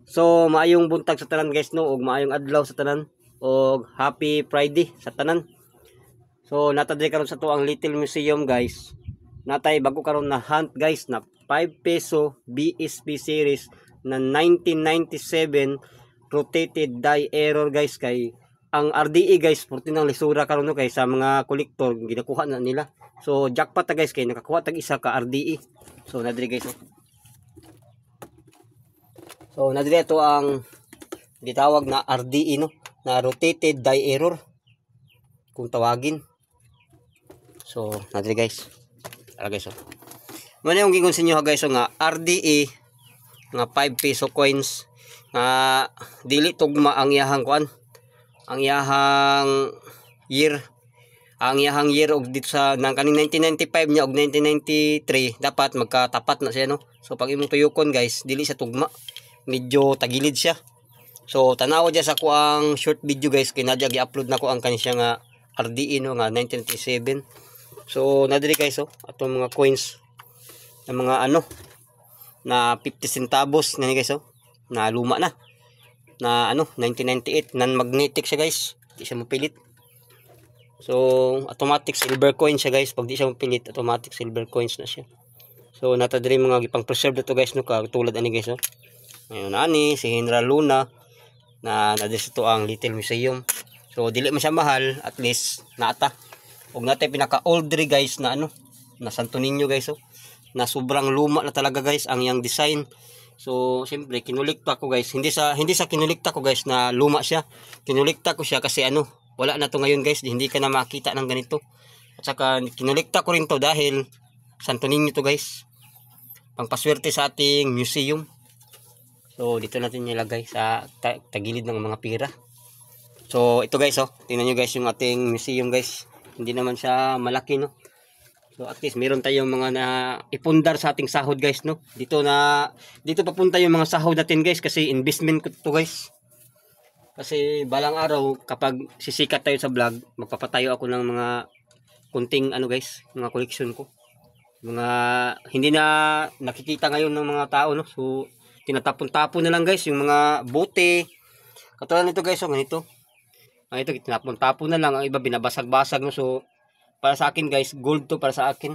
So maayong buntag sa tanan guys no, ug maayong adlaw sa tanan, ug happy Friday sa tanan. So natadre karon sa to ang Little Museum guys. Natay bago karon na hunt guys na 5 peso BSP series na 1997 rotated die error guys. Kay ang RDE guys 14 ang lisura karon no, kay sa mga kolektor ginakuha na nila. So jackpot ta guys, kay nakakuha tag isa ka RDE. So nadre guys. So nadre to ang gitawag na RDE no, na rotated die error kung tawagin. So nadre guys. Tara guys. Muna yung gingon sa inyo guys nga RDE nga 5 peso coins nga dili tugma ang iyahang kuan, ang iyahang year. Ang iyahang year og dito sa nang kaning 1995 niya og 1993 dapat magkatapat na siya no. So pag imong tuyokon guys dili siya tugma, medyo tagilid siya. So tanaw dia sa ko ang short video guys, kay nadya gi-upload na ko ang kanisya nga RDE no nga 1937. So nadiri guys oh, atong mga coins na mga ano na 50 centavos na ni guys oh, na luma na ano 1998, non-magnetic siya guys, di siya mapilit. So automatic silver coin siya guys, pag di siya mapilit automatic silver coins na siya. So natadiri mga gipang preserve na to guys no, katulad ani guys oh. Ngayon ani si General Luna na nadis ito ang Little Museum. So dili man siya mahal, at least naata. Og natay pinaka old diri guys na ano na Santo Niño guys oh, na sobrang luma na talaga guys ang yang design. So siyempre kinulikta ko guys, hindi sa kinulikta ko guys na luma siya, kinulikta ko siya kasi ano wala na to ngayon guys, hindi ka na makita ng ganito. At saka kinulikta ko rin to dahil Santo Niño to guys, pangpaswerte sa ating museum. So dito natin nilagay sa tagilid ng mga pira. So ito guys oh, tingnan nyo guys yung ating museum guys, hindi naman siya malaki no. So at least meron tayong mga na ipundar sa ating sahod guys no. Dito papunta yung mga sahod natin guys, kasi investment ko to guys. Kasi balang araw kapag sisikat tayo sa vlog, magpapatayo ako ng mga kunting ano guys, mga collection ko. Mga hindi na nakikita ngayon ng mga tao no. So tinatapon-tapon na lang guys yung mga bote. Katulad nito guys oh, ganito. Ito tinapon-tapon na lang, ang iba binabasag-basag no. So para sa akin guys, gold to para sa akin.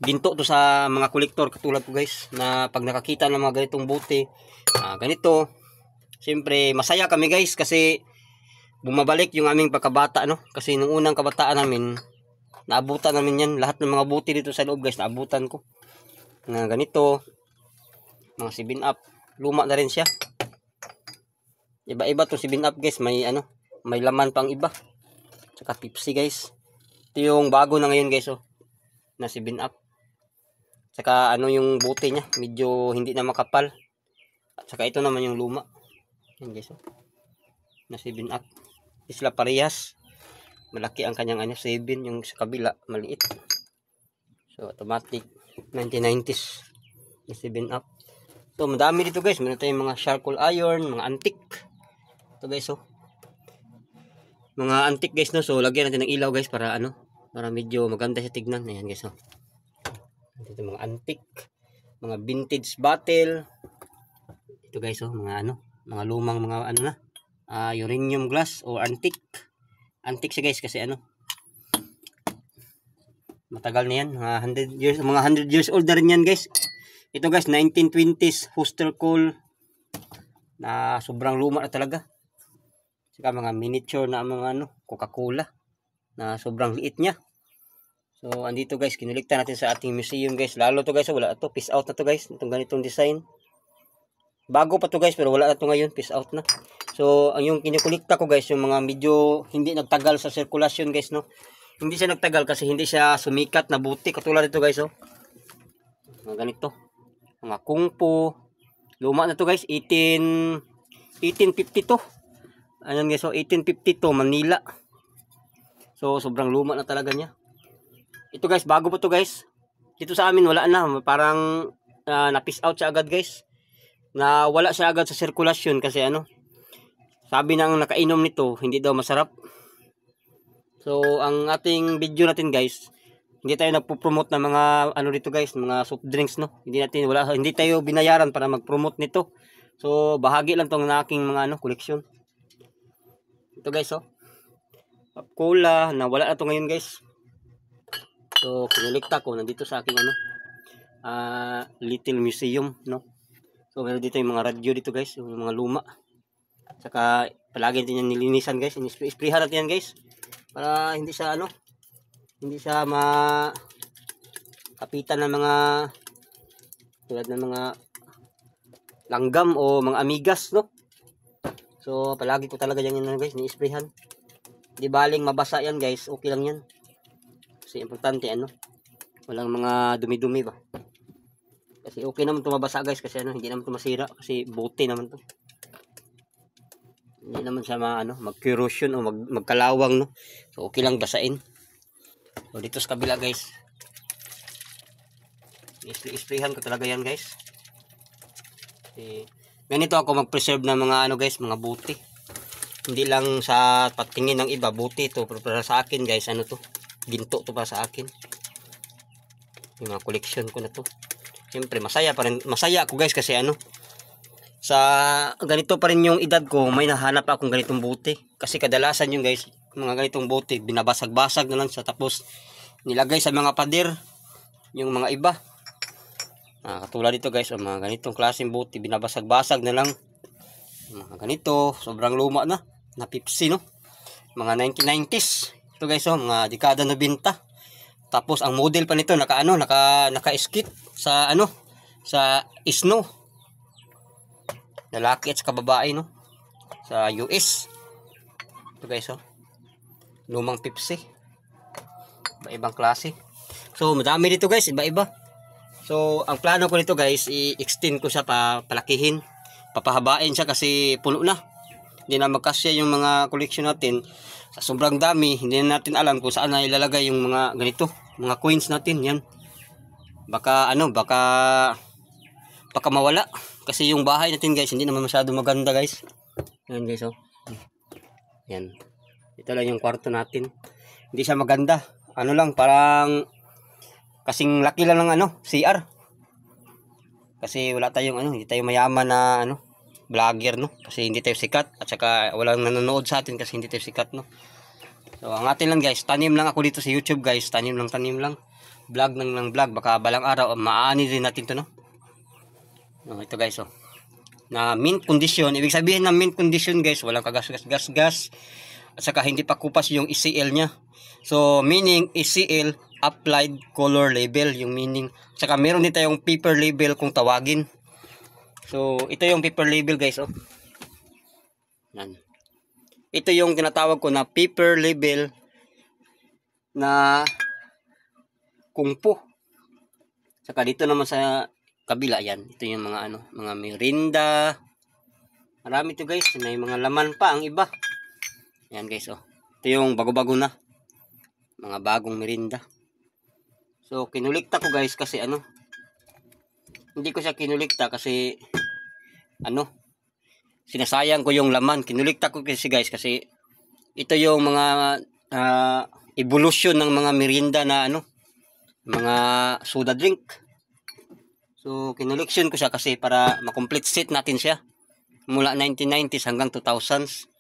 Ginto to sa mga kolektor katulad ko guys, na pag nakakita ng mga ganitong bote, ganito, siyempre masaya kami guys, kasi bumabalik yung aming pagkabata no. Kasi nung unang kabataan namin, naabutan namin yan, lahat ng mga bote dito sa loob guys, naabutan ko. Na ganito, mga 7-up, luma na rin siya. Iba-iba to 7-up guys, may ano, may laman pang iba. Saka Pepsi guys. Ito yung bago na ngayon guys oh, na 7-up. Saka ano yung bote niya, medyo hindi na makapal. At saka ito naman yung luma. Yan guys oh, na 7-up. Isla parehas. Malaki ang kanyang ano, 7, yung sa kabila maliit. So automatic 1990s na 7-up. So madami dito guys, meron tayong mga charcoal iron, mga antique. Ito guys oh, mga antique guys no. So lagyan natin ng ilaw guys para ano, para medyo maganda siya tignan. Ayan guys oh, ito mga antique, mga vintage bottle. Ito guys oh, mga ano, mga lumang mga ano na, uranium glass o antique siya guys, kasi ano matagal na yan, mga 100 years old na rin yan guys. Ito guys 1920s Hostel Coal na sobrang luma na talaga. Saka mga miniature na mga ano, Coca-Cola na sobrang liit niya. So andito guys, kinulikta natin sa ating museum guys. Lalo to guys, wala to, peace out na to guys, itong ganitong design. Bago pa to guys, pero wala na to ngayon, peace out na. So ang yung kinukulikta ko guys, yung mga medyo hindi nagtagal sa sirkulasyon guys no. Hindi siya nagtagal kasi hindi siya sumikat na buti, katulad ito guys oh, mga ganito, mga kungpo, luma na to guys, 1852. Ayan guys, so 1852 Manila. So sobrang luma na talaga niya. Ito guys, bago po to guys. Dito sa amin wala na, parang na-piece out siya agad guys. Na wala siya agad sa sirkulasyon kasi ano, sabi ng nakainom nito, hindi daw masarap. So ang ating video natin guys, hindi tayo nagpo-promote ng mga ano dito guys, mga soft drinks no. Hindi tayo binayaran para mag-promote nito. So bahagi lang tong aking mga ano koleksyon. Ito guys, oh. Cola na wala na to ngayon guys. So kinulikta ko nandito sa aking ano little museum, no. So meron dito yung mga radyo dito guys, yung mga luma. Saka palagi natin yan nilinisan guys, in-sprayhan natin yan guys para hindi siya ano, hindi siya kapitan ng mga tulad ng mga langgam o mga amigas, no. So palagi ko talaga yan guys, ni-sprayhan. Di baling mabasa yan guys, okay lang yan. Kasi importante ano, walang mga dumi-dumi ba. Kasi okay naman ito mabasa guys, kasi ano, hindi naman ito masira kasi buti naman to. Hindi naman siya mag-corrosion o magkalawang, no. So okay lang basain. So dito sa kabila guys, i-sprayhan ko talaga yan guys. Ganito ako mag-preserve ng mga ano guys, mga buti. Hindi lang sa patingin ng iba buti to, pero para sa akin guys, ano to, ginto to para sa akin. Yung mga collection ko na to. Siyempre masaya pa rin, masaya ako guys kasi ano, sa ganito pa rin yung edad ko, may nahanap akong ganitong buti. Kasi kadalasan yung guys, mga ganitong buti, binabasag-basag na lang siya, tapos nilagay sa mga pader yung mga iba. Katulad dito guys, mga ganitong klaseng buti, binabasag-basag na lang. Mga ganito, sobrang luma na Pepsi, no. Mga 1990s. Ito guys, mga dekada 90. Tapos ang model pa nito naka-skit sa ano, sa snow. Lalaki at saka babae, no, sa US. Ito guys, lumang Pepsi. Iba-ibang klase. So madami dito guys, iba-iba. So ang plano ko nito guys, i-extend ko siya, palakihin, papahabain siya kasi puno na. Hindi na magkasya yung mga collection natin. Sa sobrang dami, hindi na natin alam kung saan na ilalagay yung mga ganito, mga coins natin. Yan. Baka mawala. Kasi yung bahay natin guys, hindi naman masyado maganda guys. Yan guys, yan. Ito lang yung kwarto natin. Hindi siya maganda. Ano lang, parang kasing laki lang ng CR. Kasi wala tayong hindi tayo mayaman na vlogger, no. Kasi hindi tayo sikat, at saka walang nanonood sa atin kasi hindi tayo sikat, no. So ang atin lang guys, tanim lang ako dito sa YouTube guys, tanim lang. Vlog ng vlog, baka balang araw maani din natin to, no. Ito guys, na mint condition. Ibig sabihin ng mint condition guys, walang kagas-gas, at saka hindi pa kupas yung ECL nya. So meaning ECL, applied color label, yung meaning. At saka meron din tayong paper label kung tawagin. So ito yung paper label guys, Yan. Ito yung tinatawag ko na paper label na kungpo. Saka dito naman sa kabila, yan. Ito yung mga mga merinda. Marami to guys, may mga laman pa ang iba. Yan guys, Ito yung bago-bago na. Mga bagong merinda. So kinulikta ko guys kasi hindi ko siya kinulikta kasi sinasayang ko yung laman. Kinulikta ko kasi guys kasi ito yung mga evolution ng mga merinda na mga soda drink. So kinuleksyon ko siya kasi para ma-complete set natin siya mula 1990s hanggang 2000s.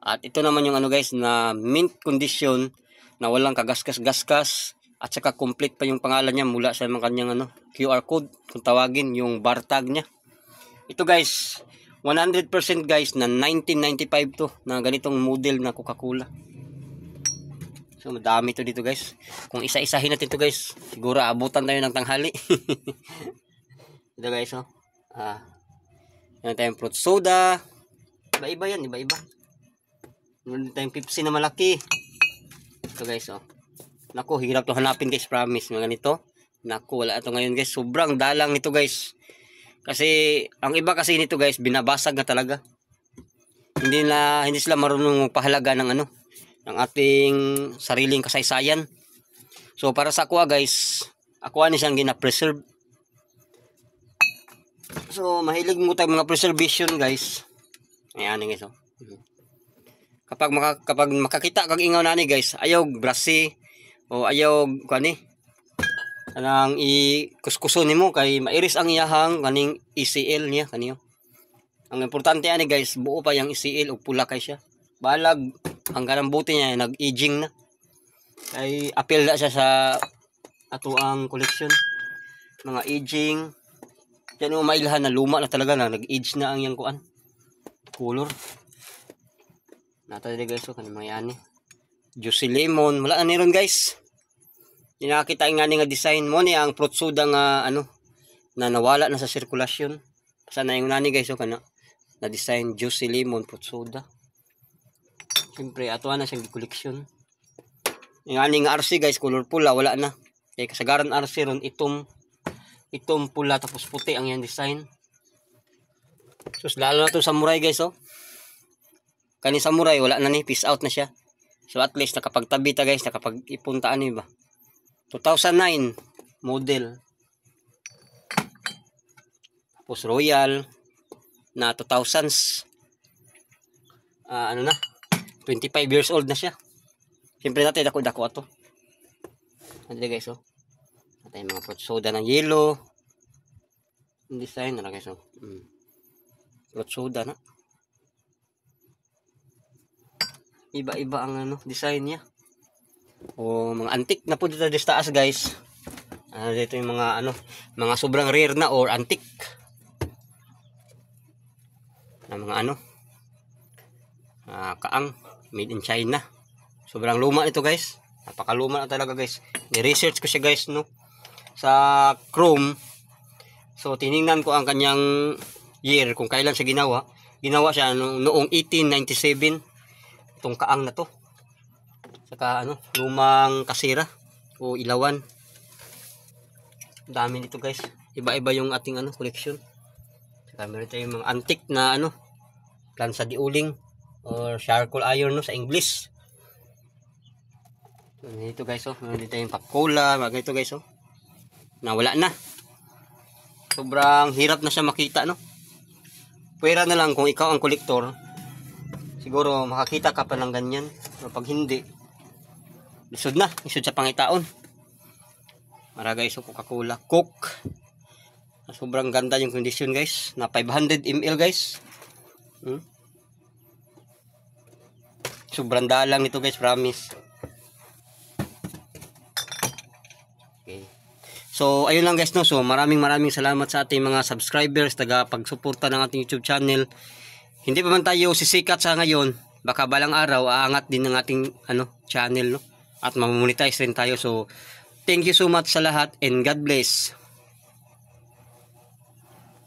At ito naman yung guys, na mint condition, na walang kagaskas-gaskas, at saka complete pa yung pangalan niya mula sa mga kanyang QR code kung tawagin, yung bar tag niya. Ito guys, 100% guys na 1995 to, na ganitong model na Coca-Cola. So madami to dito guys. Kung isa-isahin natin to guys, siguro abutan tayo ng tanghali. Ito guys, yan tayong fruit soda. Iba-iba yan, iba-iba. Meron tayong Pepsi na malaki. Ito guys, Naku, hirap to hanapin guys, promise. Mga ganito. Naku, wala ito ngayon guys. Sobrang dalang nito guys. Kasi ang iba kasi nito guys, binabasag na talaga. Hindi sila marunong pahalaga ng ng ating sariling kasaysayan. So para sa aqua guys, aqua ni siyang gina-preserve. So mahilig mo tayo mga preservation guys. Ayan guys, Kapag makakita kag ingaw nani guys, ayaw brasi o ayaw kanang ikuskuso nimo kay mairis ang iyahang kaning ECL niya kaniyo. Ang importante ani guys, buo pa yung seal o pula kay siya. Balag ang ganang buti niya nag-aging na. Ay appeal na siya sa ato ang collection. Mga aging. Yan yung mailhan na luma na talaga na nag-age na ang yang kuan. Color. Nata dili guys so kanang mga ani. Juicy lemon, wala na niron guys. Nakita nga ni nga design mo ni ang fruit soda nga ano na nawala na sa sirkulasyon. Sana yung nani guys so kana na design juicy lemon fruit soda. Siyempre ato na siyang collection. Yung aning RC guys color pula wala na. Kaya kasagaran RC ron itom pula tapos puti ang yan design. Sus lalo na to samurai guys oh. Kani samurai wala na ni peace out na siya. So at least nakapagtabi ta guys nakapag-ipuntaan ni ba. 2009 model. Tapos Royal na 2000s. Ano na? 25 years old na siya. Siyempre natin dako-dako ato. Ano guys oh. Natin mga fruit soda ng yellow. Yung design na guys oh. Fruit soda na. Iba-iba ang ano design niya. O mga antique na po dito sa taas guys. Dito yung mga ano, mga sobrang rare na or antique. Na mga ano. Kaang made in China. Sobrang luma ito guys. Napakaluma na talaga guys. Ni-research ko siya guys no sa Chrome. So tiningnan ko ang kanyang year kung kailan siya ginawa. Ginawa siya noong 1897. Itong kaang na to. Saka ano, lumang kasira o ilawan. Dami nito guys. Iba-iba yung ating ano collection. Saka meron tayong mga antique na ano, plansa di uling or charcoal iron no sa English. So, dito guys oh, meron dito yung Coca-Cola, mga ganito guys oh. Nawala na. Sobrang hirap na siya makita no. Pwera na lang kung ikaw ang kolektor. Siguro makakita ka pa ng ganyan. Pero pag hindi, lisod na. Lisod sa pangitaon. Mara guys, so Coca-Cola. Coke. Sobrang ganda yung condition guys. Na 500 ml guys. Sobrang dalang nito guys, promise. Okay. So, ayun lang guys no. So, maraming salamat sa ating mga subscribers, taga pagsuporta ng ating YouTube channel. Hindi pa man tayo sisikat sa ngayon, baka balang araw aangat din ng ating ano channel no at mamonetize rin tayo. So thank you so much sa lahat and God bless.